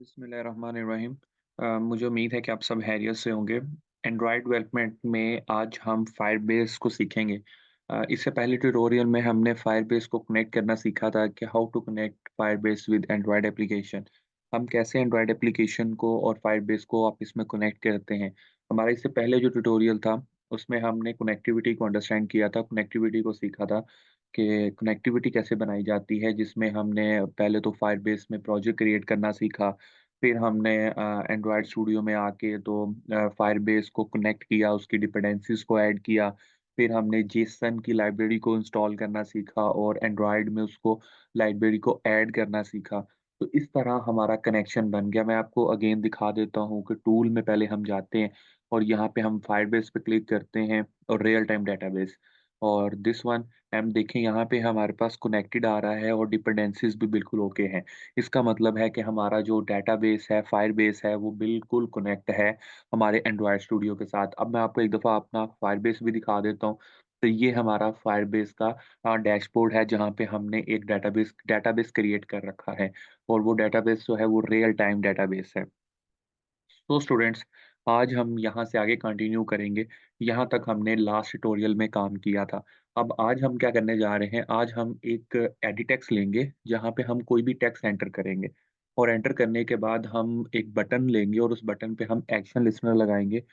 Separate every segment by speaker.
Speaker 1: बिस्मिल्लाहिर्रहमानिर्रहीम। मुझे उम्मीद है कि आप सब खैरियत से होंगे। एंड्रॉयड डेवलपमेंट में आज हम फायरबेस को सीखेंगे। इससे पहले ट्यूटोरियल में हमने फायरबेस को कनेक्ट करना सीखा था कि how to connect Firebase with Android application. हम कैसे एंड्रॉयड एप्लीकेशन को और फायरबेस को आपस में कनेक्ट करते हैं। हमारा इससे पहले जो ट्यूटोरियल था उसमें हमने कनेक्टिविटी को अंडरस्टैंड किया था, कनेक्टिविटी को सीखा था कि कनेक्टिविटी कैसे बनाई जाती है, जिसमें हमने पहले तो फायरबेस में प्रोजेक्ट क्रिएट करना सीखा। फिर हमने एंड्रॉयड स्टूडियो में आके तो फायरबेस को कनेक्ट किया, उसकी डिपेंडेंसीज़ को ऐड किया। फिर हमने जेसन की लाइब्रेरी को इंस्टॉल करना सीखा और एंड्रॉयड में उसको लाइब्रेरी को ऐड करना सीखा। तो इस तरह हमारा कनेक्शन बन गया। मैं आपको अगेन दिखा देता हूँ कि टूल में पहले हम जाते हैं और यहाँ पे हम फायरबेस पे क्लिक करते हैं और रियल टाइम डेटाबेस और दिस वन हम देखें यहाँ पे हमारे पास कनेक्टेड आ रहा है और डिपेंडेंसीज़ भी बिल्कुल ओके हैं। इसका मतलब है कि हमारा जो डेटाबेस है, फायरबेस है, वो बिल्कुल कनेक्ट है हमारे एंड्रॉयड स्टूडियो के साथ। अब मैं आपको एक दफ़ा अपना फायरबेस भी दिखा देता हूँ। तो ये हमारा फायरबेस का डैशबोर्ड है जहाँ पे हमने एक डेटाबेस डेटाबेस क्रिएट कर रखा है और वो डेटाबेस जो है वो रियल टाइम डेटाबेस है। तो स्टूडेंट्स आज हम यहाँ से आगे कंटिन्यू करेंगे। यहाँ तक हमने लास्ट ट्यूटोरियल में काम किया था। अब आज हम क्या करने जा रहे हैं, आज हम एक एडिट टेक्स्ट लेंगे जहाँ पे हम कोई भी टेक्स्ट एंटर करेंगे और एंटर करने के बाद हम एक बटन लेंगे और उस बटन पे हम एक्शन लिस्टनर लगाएँगे।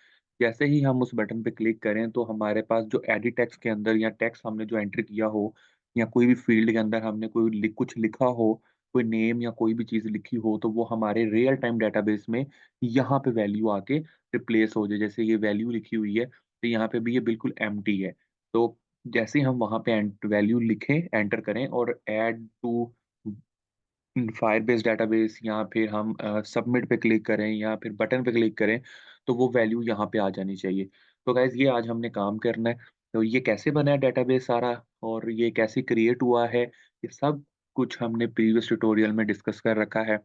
Speaker 1: जैसे ही हम उस बटन पे क्लिक करें तो हमारे पास जो एडिट टेक्स्ट के अंदर या टेक्स्ट हमने जो एंटर किया हो या कोई भी फ़ील्ड के अंदर हमने कुछ लिखा हो, कोई नेम या कोई भी चीज़ लिखी हो, तो वो हमारे रियल टाइम डेटाबेस में यहाँ पे वैल्यू आके रिप्लेस हो जाए। जैसे ये वैल्यू लिखी हुई है, तो यहाँ पे भी ये बिल्कुल एम्प्टी है। तो जैसे ही हम वहाँ पे वैल्यू लिखें, एंटर करें और ऐड टू फायरबेस डेटाबेस या फिर हम सबमिट पे क्लिक करें या फिर बटन पे क्लिक करें, तो वो वैल्यू यहाँ पे आ जानी चाहिए। तो गाइज़ ये आज हमने काम करना है। तो ये कैसे बना है डेटाबेस सारा और ये कैसे क्रिएट हुआ है, ये सब कुछ हमने प्रीवियस ट्यूटोरियल में डिस्कस कर रखा है।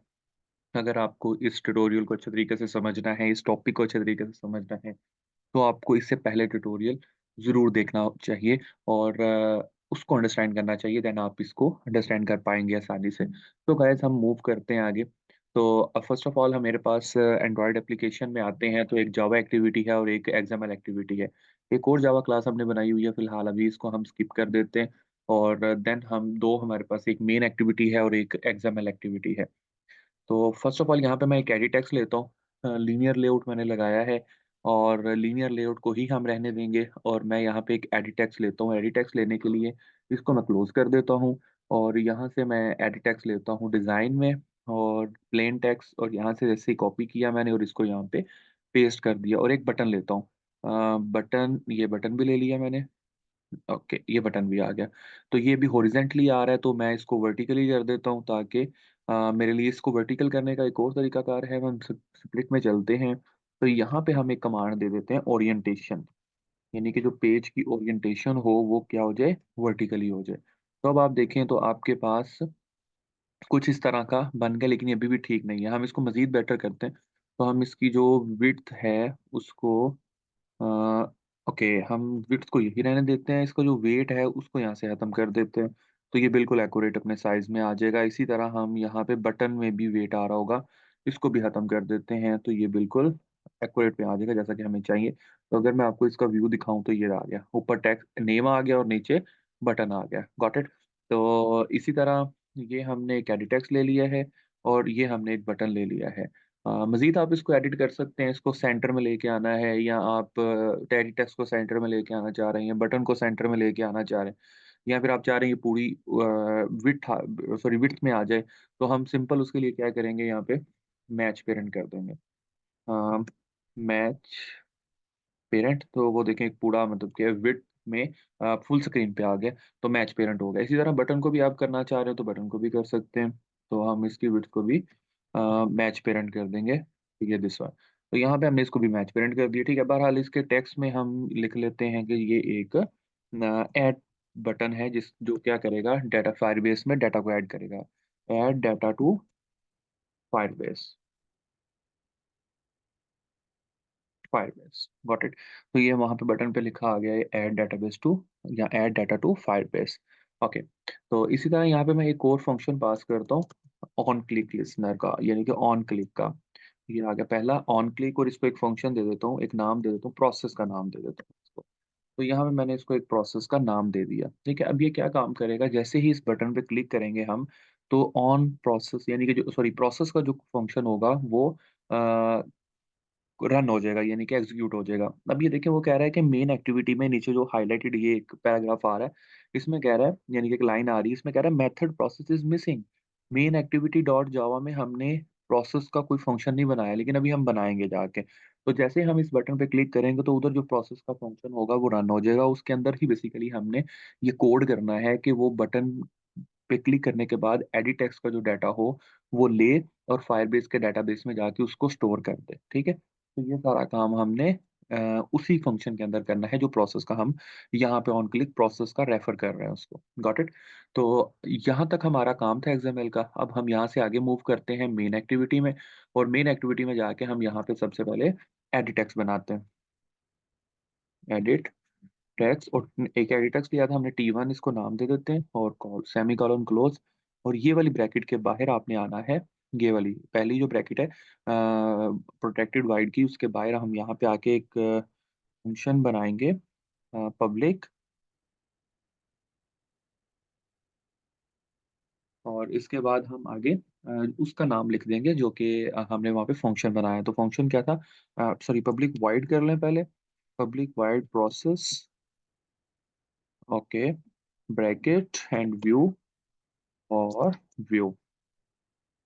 Speaker 1: अगर आपको इस ट्यूटोरियल को अच्छे तरीके से समझना है, इस टॉपिक को अच्छे तरीके से समझना है, तो आपको इससे पहले ट्यूटोरियल ज़रूर देखना चाहिए और उसको अंडरस्टैंड करना चाहिए, देन आप इसको अंडरस्टैंड कर पाएँगे आसानी से। तो गाइज़ हम मूव करते हैं आगे। तो फर्स्ट ऑफ ऑल मेरे पास एंड्रॉयड एप्लीकेशन में आते हैं, तो एक जावा एक्टिविटी है और एक एक्सएमएल एक्टिविटी है। एक और जावा क्लास हमने बनाई हुई है, फिलहाल अभी इसको हम स्किप कर देते हैं और देन हम 2 हमारे पास एक मेन एक्टिविटी है और एक एक्सएमएल एक्टिविटी है। तो फर्स्ट ऑफ ऑल यहाँ पे मैं एक एडिट टेक्स्ट लेता हूँ। लीनियर लेआउट मैंने लगाया है और लीनियर लेआउट को ही हम रहने देंगे और मैं यहाँ पे एक एडिट टेक्स्ट लेता हूँ। एडिट टेक्स्ट लेने के लिए इसको मैं क्लोज़ कर देता हूँ और यहाँ से मैं एडिट टेक्स्ट लेता हूँ डिज़ाइन में और प्लेन टेक्स्ट और यहाँ से जैसे ही कॉपी किया मैंने और इसको यहाँ पे पेस्ट कर दिया और एक बटन लेता हूँ। बटन ये बटन भी ले लिया मैंने। ओके, ये बटन भी आ गया। तो ये भी हॉरिज़ॉन्टली आ रहा है, तो मैं इसको वर्टिकली कर देता हूँ ताकि मेरे लिए इसको वर्टिकल करने का एक और तरीकाकार है, हम स्प्लिट में चलते हैं। तो यहाँ पे हम एक कमांड दे देते हैं ओरिएंटेशन, यानी कि जो पेज की ओरिएंटेशन हो, वो क्या हो जाए, वर्टिकली हो जाए। तो अब आप देखें तो आपके पास कुछ इस तरह का बन गया, लेकिन ये अभी भी ठीक नहीं है। हम इसको मज़ीद बेटर करते हैं। तो हम इसकी जो विड्थ है, उसको अ, ओके हम विड्थ को यही रहने देते हैं, इसका जो वेट है उसको यहाँ से ख़त्म कर देते हैं, तो ये बिल्कुल एक्यूरेट अपने साइज़ में आ जाएगा। इसी तरह हम यहाँ पे बटन में भी वेट आ रहा होगा, इसको भी ख़त्म कर देते हैं, तो ये बिल्कुल एक्यूरेट में आ जाएगा जैसा कि हमें चाहिए। तो अगर मैं आपको इसका व्यू दिखाऊँ तो ये आ गया, ऊपर टेक्स्ट नेम आ गया और नीचे बटन आ गया, गॉट इट? तो इसी तरह ये हमने एक एडिट टेक्स्ट ले लिया है और ये हमने एक बटन ले लिया है। मज़ीद आप इसको एडिट कर सकते हैं, इसको सेंटर में लेके आना है या आप एडिट टेक्स्ट को सेंटर में लेके आना चाह रहे हैं, बटन को सेंटर में लेके आना चाह रहे हैं या फिर आप चाह रहे हैं ये पूरी विड्थ में आ जाए, तो हम सिंपल उसके लिए क्या करेंगे यहाँ पे मैच पेरेंट कर देंगे। मैच पेरेंट तो वो देखें पूरा मतलब क्या है विड्थ में फुल स्क्रीन पे आ गया, तो मैच पेरेंट हो गया। इसी तरह बटन को भी आप करना चाह रहे हो तो बटन को भी कर सकते हैं। तो हम इसकी विड्थ को भी मैच पेरेंट कर देंगे, ठीक है दिस वन। तो यहाँ पे हमने इसको भी मैच पेरेंट कर दिया, ठीक है। बहरहाल इसके टेक्स्ट में हम लिख लेते हैं कि ये एक ऐड बटन है जिस जो क्या करेगा डाटा फायरबेस में डाटा को ऐड करेगा। Add data to Firebase. Firebase, got it. तो ये वहाँ पे बटन पे लिखा आ गया है ऐड डेटाबेस टू या add data to Firebase. Okay, तो इसी तरह यहाँ पे मैं एक और फंक्शन पास करता हूँ ऑन क्लिक लिसनर का, यानी कि ऑन क्लिक का। ये आ गया पहला ऑन क्लिक, और इसको एक फंक्शन दे देता हूँ, एक नाम दे देता हूँ, प्रोसेस का नाम दे देता हूँ इसको। तो यहाँ पे मैंने इसको एक प्रोसेस का नाम दे दिया। ठीक है, अब ये क्या काम करेगा, जैसे ही इस बटन पे क्लिक करेंगे हम, तो ऑन प्रोसेस यानी कि जो सॉरी प्रोसेस का जो फंक्शन होगा वो अ, रन हो जाएगा, यानी कि एग्जीक्यूट हो जाएगा। अब ये देखिए वो कह रहा है कि मेन एक्टिविटी में नीचे जो हाइलाइटेड ये एक पैराग्राफ आ रहा है, इसमें कह रहा है, यानी कि एक लाइन आ रही है, इसमें कह रहा है method process is missing. Main activity dot जावा में हमने प्रोसेस का कोई फंक्शन नहीं बनाया, लेकिन अभी हम बनाएँगे जाके। तो जैसे ही हम इस बटन पे क्लिक करेंगे तो उधर जो प्रोसेस का फंक्शन होगा वो रन हो जाएगा। उसके अंदर ही बेसिकली हमने ये कोड करना है कि वो बटन पे क्लिक करने के बाद एडिट टेक्स्ट का जो डाटा हो वो ले और फायरबेस के डाटाबेस में जाके उसको स्टोर कर दे। ठीक है? तो ये सारा काम हमने उसी फंक्शन के अंदर करना है जो प्रोसेस का हम यहाँ पे ऑन क्लिक प्रोसेस का रेफर कर रहे हैं उसको। Got it? तो यहाँ तक हमारा काम था एक्सएमएल का। अब हम यहाँ से आगे मूव करते हैं मेन एक्टिविटी में, और मेन एक्टिविटी में जाके हम यहाँ पे सबसे पहले एडिट टेक्स्ट बनाते हैं। एडिट टेक्स्ट, और एक एडिट टेक्स्ट लिया था हमने T1, इसको नाम दे देते हैं, और सेमीकोलन क्लोज, और ये वाली ब्रैकेट के बाहर आपने आना है। ये वाली पहली जो ब्रैकेट है प्रोटेक्टेड वाइड की, उसके बाहर हम यहाँ पे आके एक फंक्शन बनाएंगे पब्लिक, और इसके बाद हम आगे उसका नाम लिख देंगे जो कि हमने वहाँ पे फंक्शन बनाया है। तो फंक्शन क्या था, सॉरी पब्लिक वाइड कर लें पहले, public wide process, okay, bracket and view, और व्यू,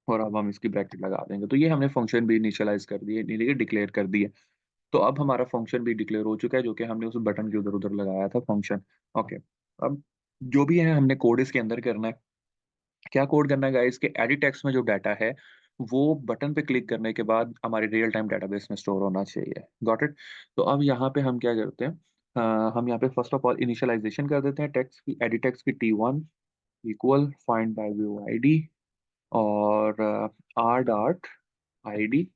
Speaker 1: और अब हम इसकी ब्रैकेट लगा देंगे। तो ये हमने फंक्शन भी इनिशियलाइज़ कर दिए, यानी कि डिक्लेयर कर दिए। तो अब हमारा फंक्शन भी डिक्लेयर हो चुका है, जो कि हमने उस बटन के उधर-उधर लगाया था फंक्शन। ओके, अब जो भी है हमने कोड इसके अंदर करना है। क्या कोड करना है गाइस कि एडिट टेक्स्ट में जो डाटा है, वो बटन पे क्लिक करने के बाद हमारे रियल टाइम डेटाबेस में स्टोर होना चाहिए। Got it? तो अब यहाँ पे हम क्या करते हैं, हम यहाँ पे फर्स्ट ऑफ ऑल इनिशियलाइज़ेशन कर देते हैं टेक्स्ट की, एडिट टेक्स्ट की T1 equal find by view ID, और R dot ID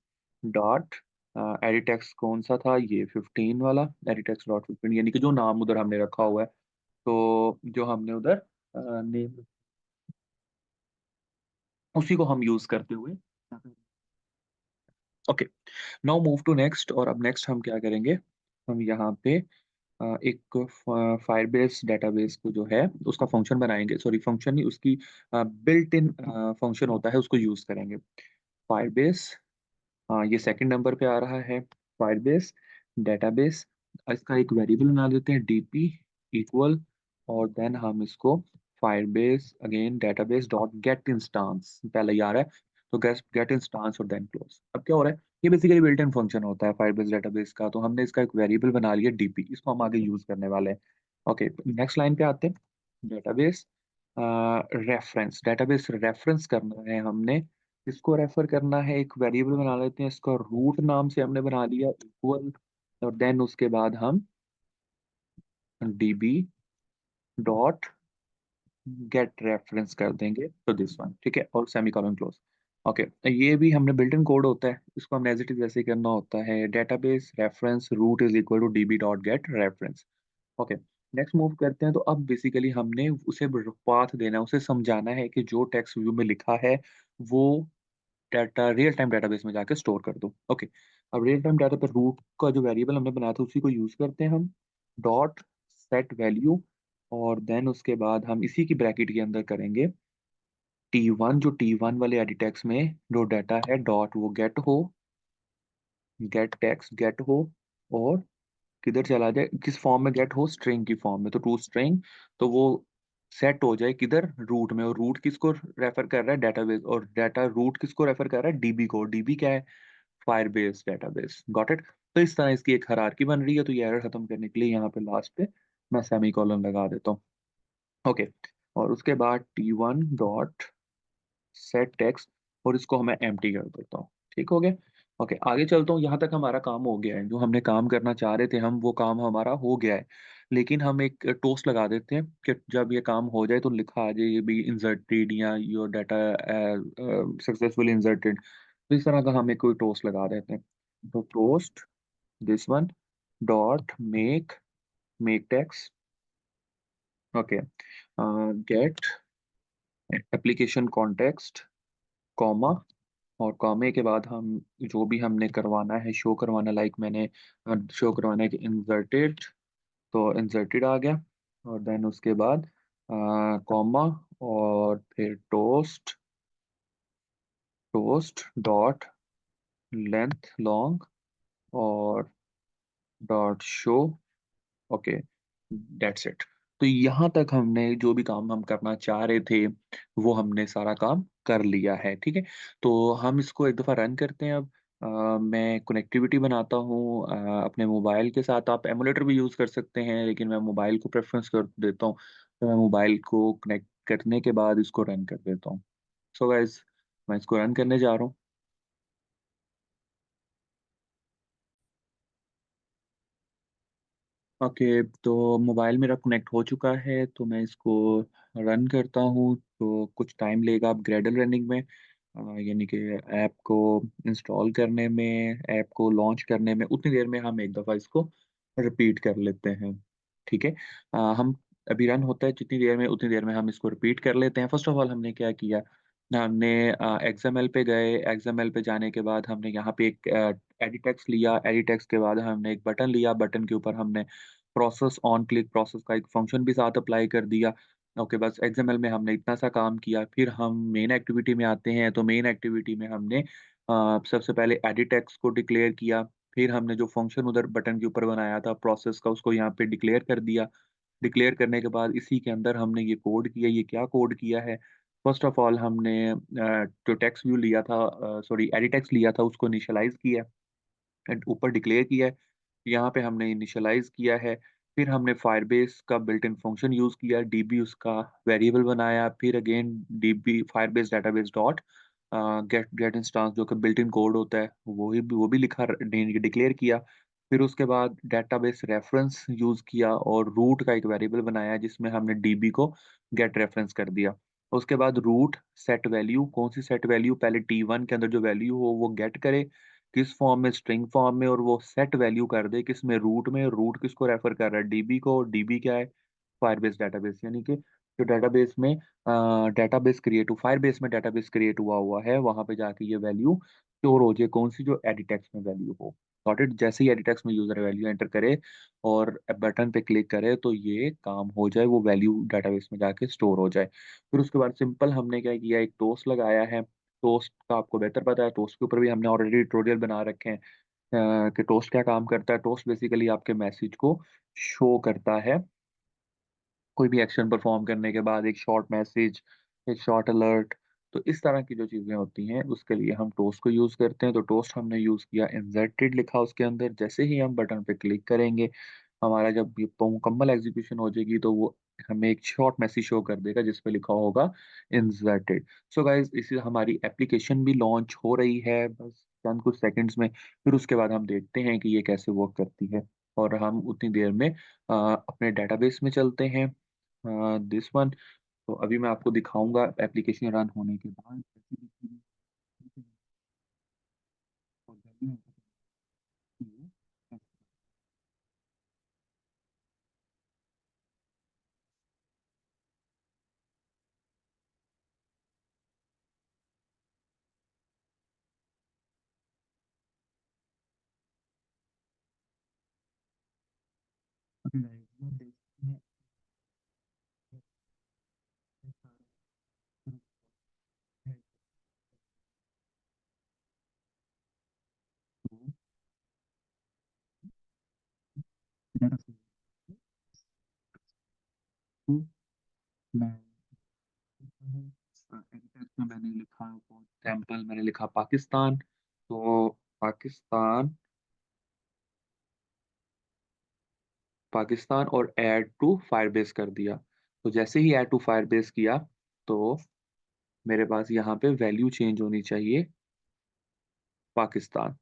Speaker 1: dot edit text कौन-सा था, ये 15 वाला, एडिट टेक्स्ट डॉट 15, यानी कि जो नाम उधर हमने रखा हुआ है, तो जो हमने उधर नेम, उसी को हम यूज़ करते हुए okay, now move to next, और अब नेक्स्ट हम क्या करेंगे, हम यहाँ पे एक फायरबेस डेटाबेस को जो है उसका फंक्शन बनाएँगे, सॉरी फंक्शन नहीं, उसकी बिल्ट इन फंक्शन होता है, उसको यूज़ करेंगे। फायरबेस, हाँ, ये सेकंड नंबर पे आ रहा है, फायरबेस डेटाबेस। इसका एक वेरिएबल बना देते हैं डीपी इक्वल, और देन हम इसको Firebase again database dot gate instance पहले ही आ रहा है, तो गेट गेट इंस्टेंस और देन क्लोज। अब क्या हो रहा है, ये बेसिकली बिल्ट इन फंक्शन होता है फायरबेस डेटाबेस का, तो हमने इसका एक वेरिएबल बना लिया डीपी, इसको हम आगे यूज करने वाले हैं। ओके, नेक्स्ट लाइन पे आते हैं, डेटाबेस रेफरेंस, डेटाबेस रेफरेंस करना है हमने, इसको रेफर करना है, एक वेरिएबल बना लेते हैं, इसका रूट नाम से हमने बना लिया इक्वल, और देन उसके बाद हम डीबी डॉट गेट रेफरेंस कर देंगे तो दिस वन, ठीक है, और सेमीकोलन क्लोज। ओके, ये भी हमने बिल्ट इन कोड होता है, इसको हम एज इट इज ऐसे ही करना होता है, database reference root is equal to DB dot get reference. Okay, next move करते हैं, तो अब बेसिकली हमने उसे पाथ देना है, उसे समझाना है कि जो टेक्स्ट व्यू में लिखा है वो डाटा रियल टाइम डेटाबेस में जाके स्टोर कर दो। ओके, अब रियल टाइम डाटा पे रूट का जो वेरिएबल हमने बनाया था उसी को यूज़ करते हैं हम, डॉट सेट वैल्यू, और देन उसके बाद हम इसी की ब्रैकेट के अंदर करेंगे T1, जो T1 वाले एडिट टेक्स्ट में जो डाटा है डॉट वो गेट हो, गेट टेक्स्ट गेट हो, और किधर चला जाए, किस फॉर्म में गेट हो, स्ट्रिंग की फॉर्म में, तो टू स्ट्रिंग, तो वो सेट हो जाए किधर, रूट में, और रूट किसको रेफर कर रहा है, डेटाबेस, और डाटा रूट किसको रेफर कर रहा है, डीबी को, डीबी क्या है, फायरबेस डेटाबेस। Got it? तो इस तरह इसकी एक हायरार्की बन रही है, तो ये एरर खत्म करने के लिए यहाँ पे लास्ट पे मैं सेमीकोलन लगा देता हूँ। ओके, और उसके बाद T1 डॉट सेट टेक्स्ट, और इसको मैं एम्प्टी कर देता हूँ। ठीक हो गया? ओके, आगे चलता हूँ, यहाँ तक हमारा काम हो गया है, जो हमने काम करना चाह रहे थे हम, वो काम हमारा हो गया है। लेकिन हम एक टोस्ट लगा देते हैं कि जब ये काम हो जाए तो लिखा आ जाए ये भी इंसर्टेड, या योर डाटा सक्सेसफुली इंसर्टेड। तो इस तरह का हम एक कोई टोस्ट लगा देते हैं। तो toast this one dot make make text, okay, get application context, comma, और कॉमे के बाद हम जो भी हमने करवाना है, शो करवाना, लाइक मैंने शो करवाना है कि इंसर्टेड, तो इंसर्टेड आ गया। और देन उसके बाद कॉमा, और फिर toast, toast dot length long, और dot show. Okay, that's it. तो यहाँ तक हमने जो भी काम हम करना चाह रहे थे, वो हमने सारा काम कर लिया है, ठीक है? तो हम इसको एक दफ़ा रन करते हैं अब। मैं कनेक्टिविटी बनाता हूँ अपने मोबाइल के साथ। आप एमुलेटर भी यूज़ कर सकते हैं, लेकिन मैं मोबाइल को प्रेफ़रेंस कर देता हूँ। तो मैं मोबाइल को कनेक्ट करने के बाद इसको रन कर देता हूँ। सो गाइज़, मैं इसको रन करने जा रहा हूँ। ओके, तो मोबाइल मेरा कनेक्ट हो चुका है, तो मैं इसको रन करता हूँ, तो कुछ टाइम लेगा अब ग्रेडल रनिंग में। यानी कि ऐप को इंस्टॉल करने में, ऐप को लॉन्च करने में, उतनी देर में हम एक दफ़ा इसको रिपीट कर लेते हैं, ठीक है? हम अभी रन होता है जितनी देर में, उतनी देर में हम इसको रिपीट कर लेते हैं। फर्स्ट ऑफ ऑल हमने क्या किया, हमने एक्सएमएल पे गए, एक्सएमएल पे जाने के बाद हमने यहाँ पे एक एडिट टेक्स्ट लिया, एडिट टेक्स्ट के बाद हमने एक बटन लिया, बटन के ऊपर हमने प्रोसेस ऑन क्लिक प्रोसेस का एक फंक्शन भी साथ अप्लाई कर दिया। ओके, बस एक्सएमएल में हमने इतना सा काम किया, फिर हम मेन एक्टिविटी में आते हैं, तो मेन एक्टिविटी में हमने सबसे पहले एडिट टेक्स्ट को डिक्लेयर किया, फिर हमने जो फंक्शन उधर बटन के ऊपर बनाया था प्रोसेस का, उसको यहाँ पे डिक्लेयर कर दिया। डिक्लेयर करने के बाद इसी के अंदर हमने ये कोड किया, ये क्या कोड किया है? फर्स्ट ऑफ ऑल हमने जो टेक्स्ट व्यू लिया था, सॉरी एडिट टेक्स्ट लिया था, उसको इनिशियलाइज़ किया एंड ऊपर डिक्लेयर किया है। यहाँ पे हमने इनिशियलाइज़ किया है, फिर हमने फायरबेस का बिल्ट इन फंक्शन यूज़ किया, डीबी उसका वेरिएबल बनाया, फिर again DB Firebase database dot get get instance जो कि बिल्ट इन कोड होता है, वो भी लिखा डिक्लेयर किया। फिर उसके बाद डेटाबेस रेफरेंस यूज़ किया और रूट का एक वेरिएबल बनाया जिसमें हमने डीबी को गेट रेफरेंस कर दिया। उसके बाद रूट सेट वैल्यू, कौन सी सेट वैल्यू, पहले टी1 के अंदर जो वैल्यू हो वो गेट करे, किस फॉर्म में, स्ट्रिंग फॉर्म में, और वो सेट वैल्यू कर दे किसमें, रूट में। रूट किसको रेफर कर रहा है, डीबी को। डीबी क्या है, फायरबेस डेटाबेस, यानी कि जो डेटाबेस में डेटाबेस क्रिएट हो, फायरबेस में डेटाबेस क्रिएट हुआ हुआ है, वहां पे जाके ये वैल्यू स्टोर हो जाए, कौन सी, जो एडिटेक्स में वैल्यू हो। सॉर्टेड, जैसे ही एडिटेक्स में यूजर वैल्यू एंटर करे और बटन पे क्लिक करे तो ये काम हो जाए, वो वैल्यू डेटाबेस में जाके स्टोर हो जाए। फिर उसके बाद सिंपल हमने क्या किया, एक टोस्ट लगाया है। टोस्ट का आपको बेहतर पता है, टोस्ट के ऊपर भी हमने ऑलरेडी ट्यूटोरियल बना रखे हैं कि टोस्ट क्या काम करता है। टोस्ट बेसिकली आपके मैसेज को शो करता है, कोई भी एक्शन परफॉर्म करने के बाद एक शॉर्ट मैसेज, एक शॉर्ट अलर्ट। तो इस तरह की जो चीज़ें होती हैं उसके लिए हम टोस्ट को यूज़ करते हैं। तो टोस्ट हमने यूज़ किया, इंसर्टेड लिखा उसके अंदर, जैसे ही हम बटन पे क्लिक करेंगे, हमारा जब ये मुकम्मल एग्जीक्यूशन हो जाएगी तो वो हमें एक शॉर्ट मैसेज शो कर देगा जिस पे लिखा होगा इंसर्टेड। सो गाइस, इसी हमारी एप्लीकेशन भी लॉन्च हो रही है बस चंद कुछ सेकंड्स में। फिर उसके बाद हम देखते हैं कि ये कैसे वर्क करती है, और हम उतनी देर में अपने डेटाबेस में चलते हैं, दिस वन। तो अभी मैं आपको दिखाऊँगा एप्लीकेशन रन होने के बाद कैसी दिखेगी। और जल्दी में बताती हूँ। अभी लाइव में देखते हैं। मैं एडिटर में मैंने लिखा, फॉर एग्जाम्पल मैंने लिखा पाकिस्तान, तो पाकिस्तान, पाकिस्तान और ऐड टू फायरबेस कर दिया। तो जैसे ही ऐड टू फायरबेस किया तो मेरे पास यहाँ पे वैल्यू चेंज होनी चाहिए, पाकिस्तान।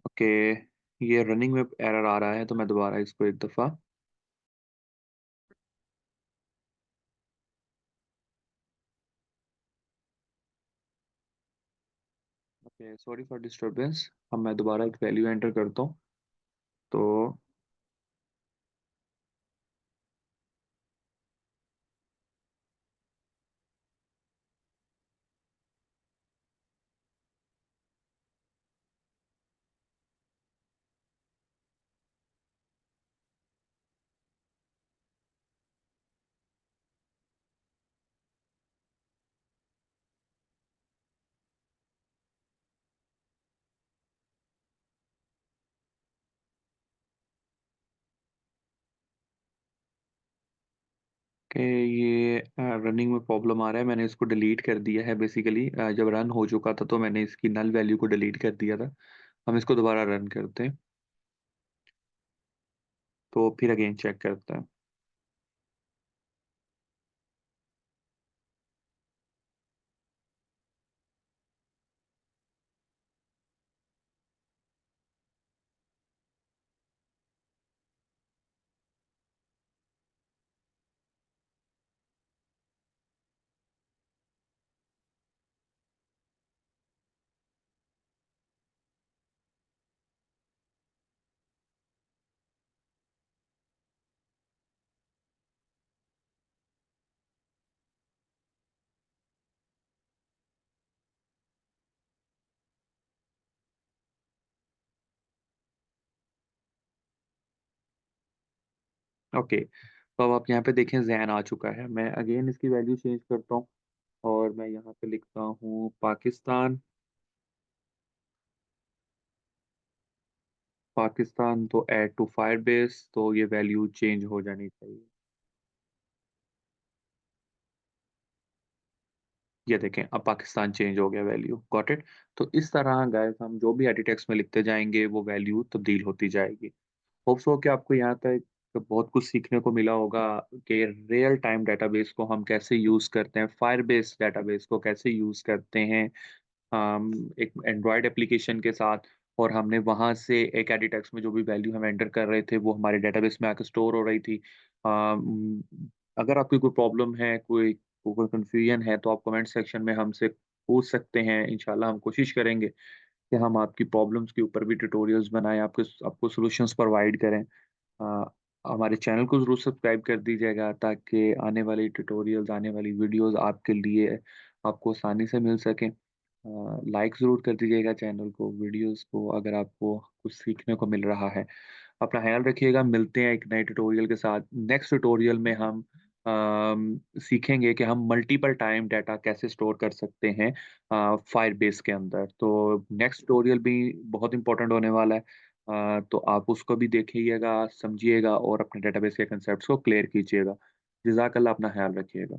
Speaker 1: ओके, ये रनिंग में एरर आ रहा है तो मैं दोबारा इसको एक दफ़ा सॉरी फॉर डिस्टरबेंस। अब मैं दोबारा एक वैल्यू एंटर करता हूँ। तो कि ये रनिंग में प्रॉब्लम आ रहा है, मैंने इसको डिलीट कर दिया है बेसिकली। जब रन हो चुका था तो मैंने इसकी नल वैल्यू को डिलीट कर दिया था। हम इसको दोबारा रन करते हैं, तो फिर अगेन चेक करते हैं। ओके, तो अब आप यहाँ पे देखें जैन आ चुका है। मैं अगेन इसकी वैल्यू चेंज करता हूँ और मैं यहाँ पे लिखता हूँ पाकिस्तान। पाकिस्तान तो ऐड टू फायरबेस, तो ये वैल्यू चेंज हो जानी चाहिए। ये देखें, अब पाकिस्तान चेंज हो गया, वैल्यू गॉट इट। तो इस तरह गाइस हम जो भी एडिट टेक्स्ट में लिखते जाएंगे वो वैल्यू तब्दील होती जाएगी। होप्स हो कि आपको यहाँ तक बहुत कुछ सीखने को मिला होगा कि रियल टाइम डेटाबेस को हम कैसे यूज करते हैं, फायर बेस्ड डेटाबेस को कैसे यूज करते हैं। एक एंड्रॉयड एप्लीकेशन के साथ, और हमने वहाँ से एक एडिटेक्स में जो भी वैल्यू हम एंटर कर रहे थे वो हमारे डेटाबेस में आकर स्टोर हो रही थी। अम, अगर आपकी कोई प्रॉब्लम है, कोई कोई कंफ्यूजन है, तो आप कमेंट सेक्शन में हमसे पूछ सकते हैं। इंशाल्लाह हम कोशिश करेंगे कि हम आपकी प्रॉब्लम्स के ऊपर भी ट्यूटोरियल्स बनाएं, आपके आपको सॉल्यूशंस प्रोवाइड करें। अ, हमारे चैनल को ज़रूर सब्सक्राइब कर दीजिएगा ताकि आने वाली ट्यूटोरियल्स, आने वाली वीडियोस आपके लिए आपको आसानी से मिल सकें। लाइक ज़रूर कर दीजिएगा चैनल को, वीडियोस को, अगर आपको कुछ सीखने को मिल रहा है। अपना ख्याल रखिएगा, मिलते हैं एक नए ट्यूटोरियल के साथ। नेक्स्ट ट्यूटोरियल में हम सीखेंगे कि हम मल्टीपल टाइम डाटा कैसे स्टोर कर सकते हैं फायरबेस के अंदर। तो नेक्स्ट ट्यूटोरियल भी बहुत इंपॉर्टेंट होने वाला है। तो आप उसको भी देखिएगा, समझिएगा और अपने डेटाबेस के कंसेप्ट्स को क्लियर कीजिएगा। जज़ाकल्लाह, अपना ख्याल रखिएगा।